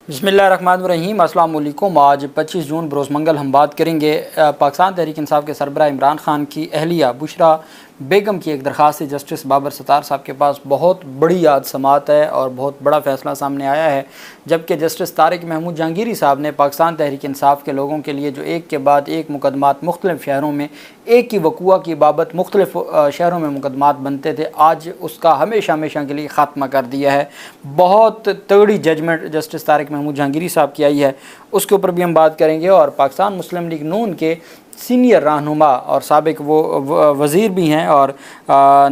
बिस्मिल्लाहिर्रहमानिर्रहीम। अस्सलाम वालेकुम। आज 25 जून बरोज़ मंगल हम बात करेंगे पाकिस्तान तहरीक इंसाफ के सरबराह इमरान खान की अहलिया बुशरा बेगम की एक दरख्वास्त जस्टिस बाबर सत्तार साहब के पास बहुत बड़ी आज समात है और बहुत बड़ा फ़ैसला सामने आया है। जबकि जस्टिस तारिक महमूद जहांगीरी साहब ने पाकिस्तान तहरीक इंसाफ के लोगों के लिए जो एक के बाद एक मुकदमात मुख्तलिफ़ शहरों में एक ही वक़ुआ की बाबत मुख्तलिफ़ शहरों में मुकदमात बनते थे, आज उसका हमेशा हमेशा के लिए ख़ात्मा कर दिया है। बहुत तगड़ी जजमेंट जस्टिस तारिक महमूद जहांगीरी साहब की आई है, उसके ऊपर भी हम बात करेंगे। और पाकिस्तान मुस्लिम लीग नून के सीनियर रहनुमा और साबिक वो वज़ीर भी हैं और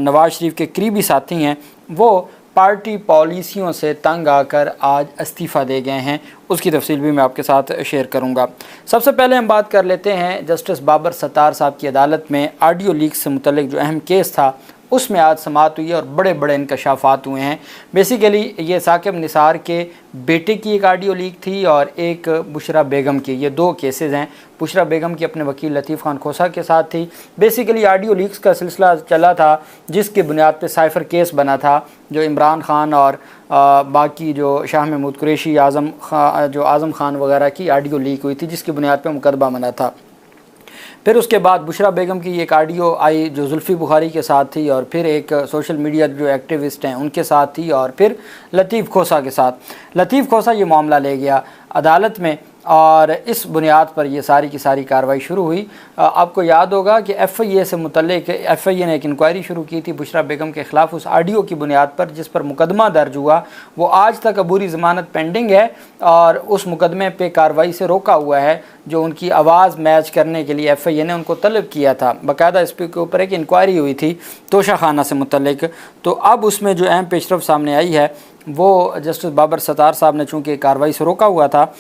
नवाज़ शरीफ के करीबी साथी हैं, वो पार्टी पॉलिसियों से तंग आकर आज इस्तीफ़ा दे गए हैं। उसकी तफसील भी मैं आपके साथ शेयर करूंगा। सबसे पहले हम बात कर लेते हैं जस्टिस बाबर सत्तार साहब की अदालत में ऑडियो लीक से मुतल्लिक जो अहम केस था उसमें आज समाअत हुई है और बड़े बड़े इंकशाफात हुए हैं। बेसिकली ये साकिब निसार के बेटे की एक ऑडियो लीक थी और एक बुशरा बेगम की, ये दो केसेस हैं। बुशरा बेगम की अपने वकील लतीफ़ खान खोसा के साथ थी। बेसिकली ऑडियो लीक्स का सिलसिला चला था जिसकी बुनियाद पे साइफ़र केस बना था जो इमरान खान और बाकी जो शाह महमूद कुरैशी आज़म खान वगैरह की ऑडियो लीक हुई थी जिसकी बुनियाद पे मुकदमा बना था। फिर उसके बाद बुशरा बेगम की एक ऑडियो आई जो जुल्फ़ी बुखारी के साथ थी और फिर एक सोशल मीडिया जो एक्टिविस्ट हैं उनके साथ थी और फिर लतीफ़ खोसा के साथ। लतीफ़ खोसा ये मामला ले गया अदालत में और इस बुनियाद पर यह सारी की सारी कार्रवाई शुरू हुई। आपको याद होगा कि FIA से मुतल्लिक FIA ने एक इंक्वायरी शुरू की थी बुशरा बेगम के ख़िलाफ़ उस ऑडियो की बुनियाद पर जिस पर मुकदमा दर्ज हुआ, वो आज तक अबूरी ज़मानत पेंडिंग है और उस मुकदमे पे कार्रवाई से रोका हुआ है। जो उनकी आवाज़ मैच करने के लिए FIA ने उनको तलब किया था, बाकायदा इस के ऊपर एक इंक्वायरी हुई थी तोशा खाना से मुतल्लिक। तो अब उसमें जो अहम पेशरफ सामने आई है वो जस्टिस बाबर सत्तार साहब ने चूँकि कार्रवाई से रोका हुआ था।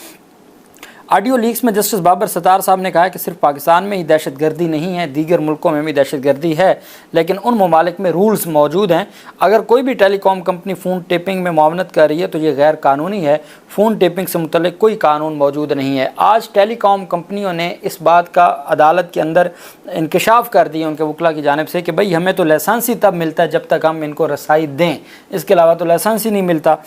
ऑडियो लीक्स में जस्टिस बाबर सत्तार साहब ने कहा कि सिर्फ पाकिस्तान में ही दहशतगर्दी नहीं है, दीगर मुल्कों में भी दहशतगर्दी है, लेकिन उन ममालिक में रूल्स मौजूद हैं। अगर कोई भी टेलीकॉम कंपनी फ़ोन टेपिंग में मुआवनत कर रही है तो ये गैर कानूनी है। फ़ोन टेपिंग से मुतल्लिक कोई कानून मौजूद नहीं है। आज टेलीकॉम कंपनियों ने इस बात का अदालत के अंदर इंकशाफ कर दिया उनके वकला की जानिब से कि भाई हमें तो लाइसेंस ही तब मिलता है जब तक हम इनको रसाई दें, इसके अलावा तो लाइसेंस ही नहीं मिलता।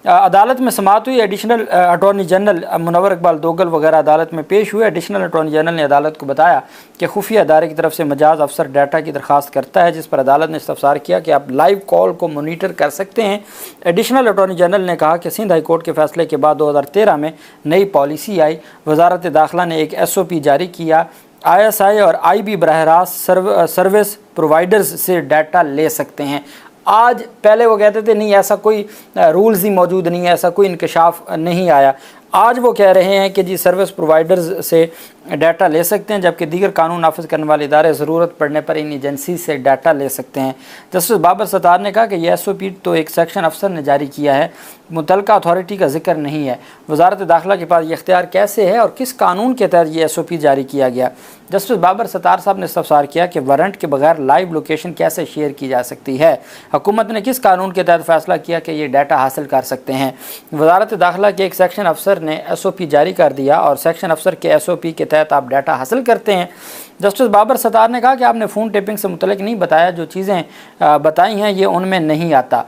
अदालत में समाअत हुई। Additional attorney general Munawwar Iqbal Dogal वगैरह अदालत में पेश हुए। एडिशनल अटॉर्नी जनरल ने अदालत को बताया कि खुफिया अदारे की तरफ से मजाज अफसर डाटा की दरख्वास्त करता है जिस पर अदालत ने इस्तफसार किया कि आप लाइव कॉल को मोनीटर कर सकते हैं। एडिशनल अटॉर्नी जनरल ने कहा कि सिंध हाई कोर्ट के फैसले के बाद 2013 में नई पॉलिसी आई। वजारत दाखिला ने एक SOP जारी किया। ISI और IB बराह रास्त सर्विस प्रोवाइडर्स से डाटा ले सकते हैं। आज पहले वो कहते थे नहीं ऐसा कोई रूल्स ही मौजूद नहीं है, ऐसा कोई इंकशाफ नहीं आया। आज वो कह रहे हैं कि जी सर्विस प्रोवाइडर्स से डाटा ले सकते हैं जबकि दीगर कानून नाफिज करने वाले इदारे ज़रूरत पड़ने पर इन एजेंसी से डाटा ले सकते हैं। जस्टिस बाबर सत्तार ने कहा कि यह SOP तो एक सेक्शन अफसर ने जारी किया है, मुतलका अथॉरिटी का जिक्र नहीं है। वजारत दाखिला के पास ये इख्तियार कैसे है और किस कानून के तहत ये SOP जारी किया गया। जस्टिस बाबर सत्तार साहब ने इस्तफसार किया कि वारंट के बगैर लाइव लोकेशन कैसे शेयर की जा सकती है। हुकूमत ने किस कानून के तहत फैसला किया कि ये डाटा हासिल कर सकते हैं। वजारत दाखिला के एक सेक्शन अफसर ने SOP जारी कर दिया और सेक्शन अफसर के SOP के तहत आप डाटा हासिल करते हैं। जस्टिस बाबर सत्तार ने कहा कि आपने फ़ोन टेपिंग से मुतल्लिक नहीं बताया, जो चीज़ें बताई हैं ये उनमें नहीं आता।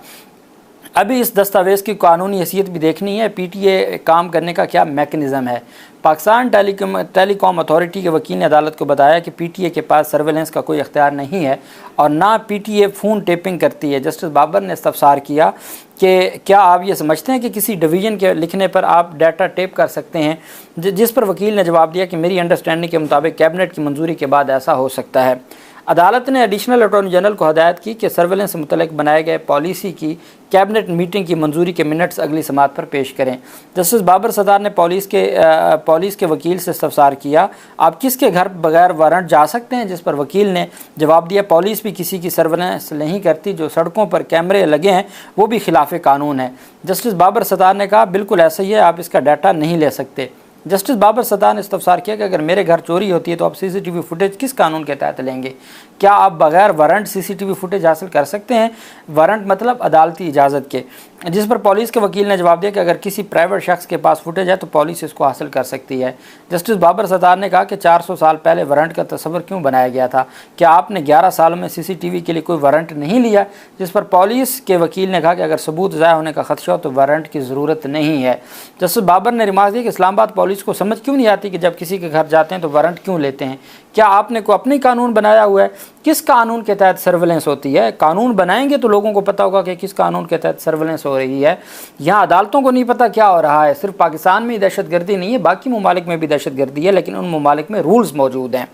अभी इस दस्तावेज़ की कानूनी हैसियत भी देखनी है। PTA काम करने का क्या मैकेनिज़्म है। पाकिस्तान टेलीकॉम अथॉरिटी के वकील ने अदालत को बताया कि PTA के पास सर्वेलेंस का कोई इख्तियार नहीं है और ना PTA फ़ोन टेपिंग करती है। जस्टिस बाबर ने इस्तफसार किया कि क्या आप ये समझते हैं कि किसी डिवीज़न के लिखने पर आप डाटा टेप कर सकते हैं, जिस पर वकील ने जवाब दिया कि मेरी अंडरस्टैंडिंग के मुताबिक कैबिनेट की मंजूरी के बाद ऐसा हो सकता है। अदालत ने एडिशनल अटॉर्नी जनरल को हदायत की कि सर्वेलेंस से मुतल्लिक बनाए गए पॉलिसी की कैबिनेट मीटिंग की मंजूरी के मिनट्स अगली समाअत पर पेश करें। जस्टिस बाबर सत्तार ने पुलिस के वकील से इस्तफसार किया, आप किसके घर बगैर वारंट जा सकते हैं, जिस पर वकील ने जवाब दिया पुलिस भी किसी की सर्वेलेंस नहीं करती, जो सड़कों पर कैमरे लगे हैं वो भी खिलाफ कानून है। जस्टिस बाबर सत्तार ने कहा बिल्कुल ऐसा ही है, आप इसका डाटा नहीं ले सकते। जस्टिस बाबर सत्तार ने इस्तफसार किया कि अगर मेरे घर चोरी होती है तो आप CCTV फुटेज किस कानून के तहत लेंगे। क्या आप बगैर वारंट CCTV फुटेज हासिल कर सकते हैं। वारंट मतलब अदालती इजाज़त के। जिस पर पुलिस के वकील ने जवाब दिया कि अगर किसी प्राइवेट शख्स के पास फुटेज है तो पुलिस इसको हासिल कर सकती है। जस्टिस बाबर सत्तार ने कहा कि 400 साल पहले वारंट का तस्वर क्यों बनाया गया था? क्या आपने 11 सालों में CCTV के लिए कोई वारंट नहीं लिया? जिस पर पुलिस के वकील ने कहा कि अगर सबूत ज़ाया होने का खदशा हो तो वारंट की ज़रूरत नहीं है। जस्टिस बाबर ने रिमार्क दिया कि इस्लामाबाद पुलिस को समझ क्यों नहीं आती कि जब किसी के घर जाते हैं तो वारंट क्यों लेते हैं? क्या आपने को अपनी कानून बनाया हुआ है? किस कानून के तहत सर्वेलेंस होती है? कानून बनाएंगे तो लोगों को पता होगा कि किस कानून के तहत सर्वेलेंस हो रही है। यहाँ अदालतों को नहीं पता क्या हो रहा है। सिर्फ पाकिस्तान में ही दहशतगर्दी नहीं है, बाकी ममालिक में भी दहशतगर्दी है, लेकिन उन ममालिक में रूल्स मौजूद हैं।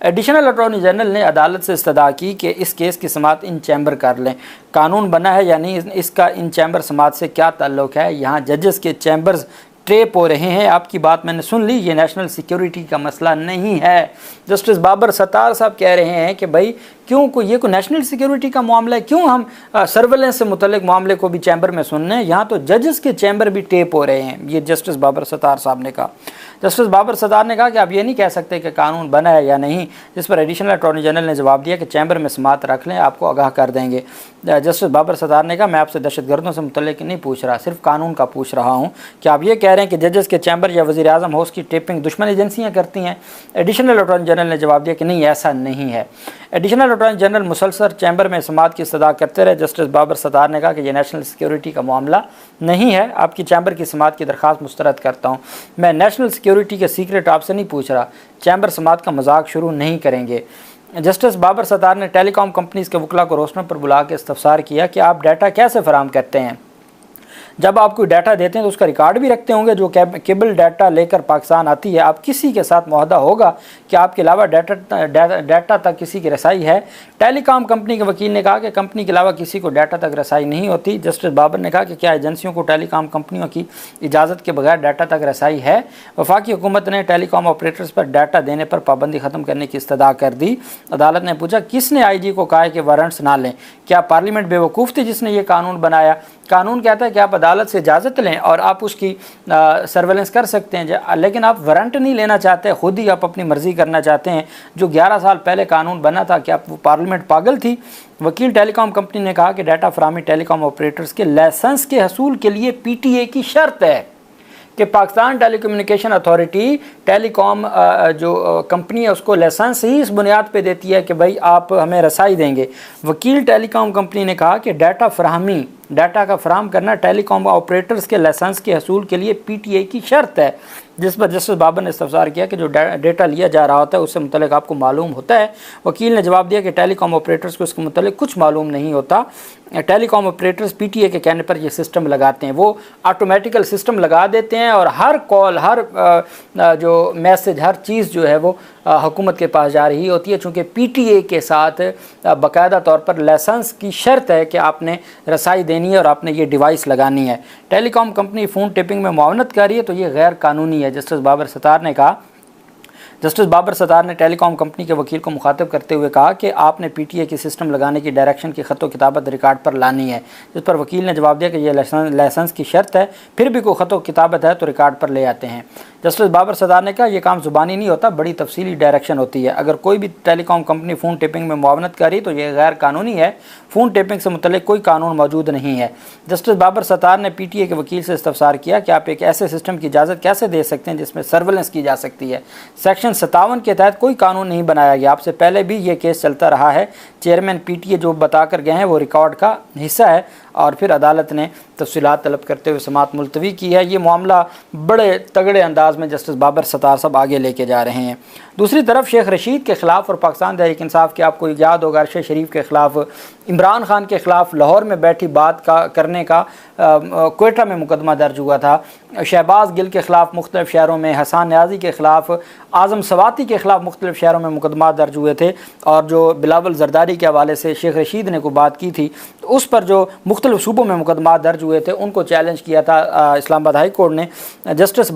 एडिशनल अटॉर्नी जनरल ने अदालत से इस्तदा की कि इस केस की समाअत इन चैम्बर कर लें। कानून बना है या नहीं, इसका इन चैम्बर समाअत से क्या ताल्लुक़ है? यहाँ जजेस के चैम्बर्स ट्रेप हो रहे हैं। आपकी बात मैंने सुन ली, ये नेशनल सिक्योरिटी का मसला नहीं है। जस्टिस बाबर सत्तार साहब कह रहे हैं कि भाई क्यों ये कोई नेशनल सिक्योरिटी का मामला है, क्यों हम सर्वेलेंस से मुतल्लिक मामले को भी चैम्बर में सुन रहे हैं? यहाँ तो जजेस के चैम्बर भी टेप हो रहे हैं। ये जस्टिस बाबर सत्तार साहब ने कहा। जस्टिस बाबर सत्तार ने कहा कि आप ये नहीं कह सकते कि कानून बना है या नहीं, जिस पर एडिशनल अटॉर्नी जनरल ने जवाब दिया कि चैम्बर में समाअत रख लें, आपको आगाह कर देंगे। जस्टिस बाबर सत्तार ने कहा मैं आपसे दहशतगर्दों से मुतल्लिक नहीं पूछ रहा, सिर्फ कानून का पूछ रहा हूँ। कि आप ये कह रहे हैं कि जजेस के चैम्बर या वज़ीर आज़म हाउस की टेपिंग दुश्मन एजेंसियाँ करती हैं? एडिशनल अटॉर्नी जनरल ने जवाब दिया कि नहीं, ऐसा नहीं है। एडिशनल अटॉर्नी जनरल मुसलसल चैम्बर में समाअत की इस्तदा करते रहे। जस्टिस बाबर सत्तार ने कहा कि यह नेशनल सिक्योरिटी का मामला नहीं है, आपकी चैम्बर की समाअत की दरख्वास्त मुस्तरद करता हूँ। मैं नेशनल सिक्योरिटी के सीक्रेट आपसे नहीं पूछ रहा, चैम्बर समाअत का मजाक शुरू नहीं करेंगे। जस्टिस बाबर सत्तार ने टेलीकॉम कंपनीज़ के वकला को रोशनों पर बुला के इस्तफसार किया कि आप डाटा कैसे फराहम करते हैं? जब आप कोई डाटा देते हैं तो उसका रिकॉर्ड भी रखते होंगे। जो केबल डाटा लेकर पाकिस्तान आती है, आप किसी के साथ मुआहदा होगा कि आपके अलावा डाटा तक किसी की रसाई है? टेलीकॉम कंपनी के वकील ने कहा कि कंपनी के अलावा किसी को डाटा तक रसाई नहीं होती। जस्टिस बाबर ने कहा कि क्या एजेंसियों को टेलीकॉम कंपनियों की इजाज़त के बगैर डाटा तक रसाई है? वफाकी हुकूमत ने टेलीकॉम ऑपरेटर्स पर डाटा देने पर पाबंदी ख़त्म करने की इस्तदा कर दी। अदालत ने पूछा किसने IG को कहा है कि वारंट्स ना लें? क्या पार्लियामेंट बेवकूफ़ थी जिसने ये कानून बनाया? कानून कहता है कि आप अदालत से इजाज़त लें और आप उसकी सर्वेलेंस कर सकते हैं, लेकिन आप वारंट नहीं लेना चाहते, खुद ही आप अपनी मर्ज़ी करना चाहते हैं। जो 11 साल पहले कानून बना था, क्या वो पार्लियामेंट पागल थी? वकील टेलीकॉम कंपनी ने कहा कि डाटा फराहमी टेलीकॉम ऑपरेटर्स के लाइसेंस के हसूल के लिए PTA की शर्त है कि पाकिस्तान टेलीकम्युनिकेशन अथॉरिटी टेलीकॉम जो कंपनी है उसको लाइसेंस ही इस बुनियाद पे देती है कि भाई आप हमें रसाई देंगे। वकील टेलीकॉम कंपनी ने कहा कि डाटा का फराहम करना टेलीकॉम ऑपरेटर्स के लाइसेंस के हसूल के लिए PTA की शर्त है। जिस पर जस्टिस बाबर ने इस्तफसार किया कि जो डेटा लिया जा रहा होता है उससे मुतल्लिक आपको मालूम होता है। वकील ने जवाब दिया कि टेलीकॉम ऑपरेटर्स को इसके मुतल्लिक कुछ मालूम नहीं होता। टेलीकॉम ऑपरेटर्स PTA के कहने पर ये सिस्टम लगाते हैं, वो ऑटोमेटिकल सिस्टम लगा देते हैं और हर कॉल, हर जो मैसेज, हर चीज़ जो है वो हुकूमत के पास जा रही होती है। चूँकि PTA के साथ बाकायदा तौर पर लाइसेंस की शर्त है कि आपने रसाई देनी है और आपने ये डिवाइस लगानी है। टेलीकॉम कंपनी फ़ोन टिपिंग में मुआवनत कर रही है तो ये गैर कानूनी है, जस्टिस बाबर सत्तार ने कहा। जस्टिस बाबर सत्तार ने टेलीकॉम कंपनी के वकील को मुखातिब करते हुए कहा कि आपने PTA की सिस्टम लगाने की डायरेक्शन की ख़तो किताबत रिकॉर्ड पर लानी है। जिस पर वकील ने जवाब दिया कि यह लाइसेंस की शर्त है, फिर भी कोई ख़तो किताबत है तो रिकॉर्ड पर ले आते हैं। जस्टिस बाबर सत्तार ने कहा यह काम ज़ुबानी नहीं होता, बड़ी तफसीली डायरेक्शन होती है। अगर कोई भी टेलीकॉम कंपनी फ़ोन टिपिंग में मुआवनत करी तो यह गैर कानूनी है। फ़ोन टिपिंग से मुतल्लिक कोई कानून मौजूद नहीं है। जस्टिस बाबर सत्तार ने PTA के वकील से इस्तफसार किया कि आप एक ऐसे सिस्टम की इजाज़त कैसे दे सकते हैं जिसमें सर्वेलेंस की जा सकती है? सेक्शन 57 के तहत कोई कानून नहीं बनाया गया। आपसे पहले भी ये केस चलता रहा है। चेयरमैन PTA जो बता कर गए हैं वो रिकॉर्ड का हिस्सा है। और फिर अदालत ने तफसीलात तलब करते हुए समाअत मुलतवी की है। ये मामला बड़े तगड़े अंदाज में जस्टिस बाबर सत्तार साहब आगे लेके जा रहे हैं। दूसरी तरफ शेख रशीद के ख़िलाफ़ और पाकिस्तान तहरीक इंसाफ के, आपको याद होगा, अरशद शरीफ के ख़िलाफ़, इमरान खान के ख़िलाफ़ लाहौर में बैठी बात करने का कोयटा में मुकदमा दर्ज हुआ था। शहबाज गिल के ख़िलाफ़ मुख्तलिफ़ शहरों में, हसन न्याजी के ख़िलाफ़, आज़म सवाती के ख़िलाफ़ मुख्तलिफ़ शहरों में मुकदमा दर्ज हुए थे। और जो बिलावल जरदारी के हवाले से शेख रशीद ने कोई बात की थी तो उस पर जो मुख्तलिफ़ सूबों में मुकदमा दर्ज हुए थे उनको चैलेंज किया था इस्लामाबाद हाई कोर्ट ने। जस्टिस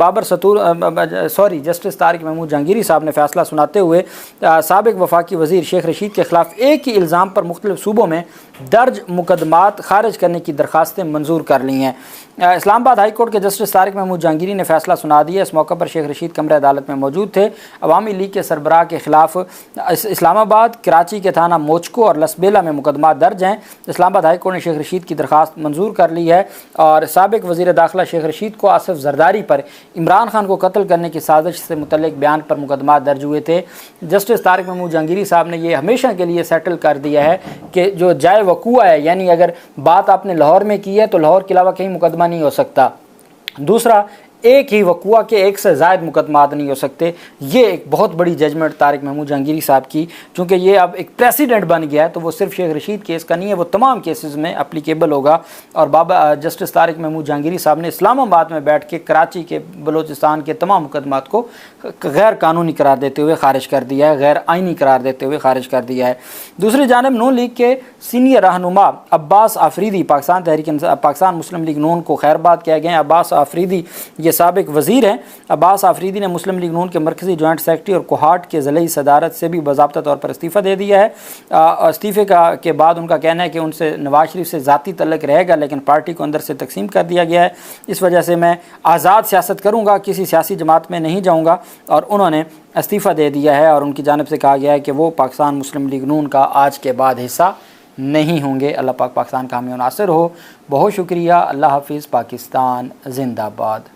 तारिक महमूद जहांगीरी साहब ने फ़ैसला सुनाते हुए साबिक़ वफाकी वज़ीर शेख रशीद के ख़िलाफ़ एक ही इल्ज़ाम पर मुख्तलिफ़ सूबों में दर्ज मुकदमात खारिज करने की दरख्वास्तें मंजूर कर ली हैं। इस्लामाबाद हाई कोर्ट के जस्टिस तारिक महमूद जहांगीरी ने फैसला सुना दिया। इस मौके पर शेख रशीद कमरे अदालत में मौजूद थे। अवामी लीग के सरबराह के खिलाफ इस्लामाबाद, कराची के थाना मोचको और लसबेला में मुकदमा दर्ज हैं। इस्लामाबाद हाई कोर्ट ने शेख रशीद की दरख्वास्त मंजूर कर ली है और साबिक वज़ीर दाखिला शेख रशीद को आसिफ जरदारी पर इमरान खान को कत्ल करने की साजिश से मुतल्लिक बयान पर मुकदमा दर्ज हुए थे। जस्टिस तारिक महमूद जहांगीरी साहब ने यह हमेशा के लिए सेटल कर दिया है कि जो जाए वकूआ है, यानी अगर बात आपने लाहौर में की है तो लाहौर के अलावा कहीं मुकदमा नहीं हो सकता। दूसरा, एक ही वकूआ के एक से ज़ायद मुकदमात नहीं हो सकते। ये एक बहुत बड़ी जजमेंट तारिक महमूद जहांगीरी साहब की, चूँकि ये अब एक प्रेसिडेंट बन गया है तो वो सिर्फ शेख रशीद केस का नहीं है, वो तमाम केसेस में अप्लीकेबल होगा। और जस्टिस तारिक महमूद जहांगीरी साहब ने इस्लामाबाद में बैठ के कराची के, बलूचिस्तान के तमाम मुकदमात को गैर कानूनी करार देते हुए खारिज कर दिया है, गैर आइनी करार देते हुए खारिज कर दिया है। दूसरी जानब नून लीग के सीनियर रहनुमा अब्बास आफरीदी पाकिस्तान मुस्लिम लीग नून को खैरबाद किया गया। अब्बास आफरीदी ये साबिक वज़ीर हैं। अब्बास आफरीदी ने मुस्लिम लीग नून के मरकज़ी जॉइंट सेक्रेटरी और कोहाट के ज़िले सदारत से भी बाज़ाब्ता तौर पर इस्तीफ़ा दे दिया है। इस्तीफ़े के बाद उनका कहना है कि उनसे नवाज शरीफ से ज़ाती तल्लुक़ रहेगा, लेकिन पार्टी को अंदर से तकसीम कर दिया गया है। इस वजह से मैं आज़ाद सियासत करूँगा, किसी सियासी जमात में नहीं जाऊँगा, और उन्होंने इस्तीफ़ा दे दिया है। और उनकी जानिब से कहा गया है कि वो पाकिस्तान मुस्लिम लीग नून का आज के बाद हिस्सा नहीं होंगे। अल्लाह पाक पाकिस्तान का हामी और नासिर हो। बहुत शुक्रिया। अल्लाह हाफिज़। पाकिस्तान जिंदाबाद।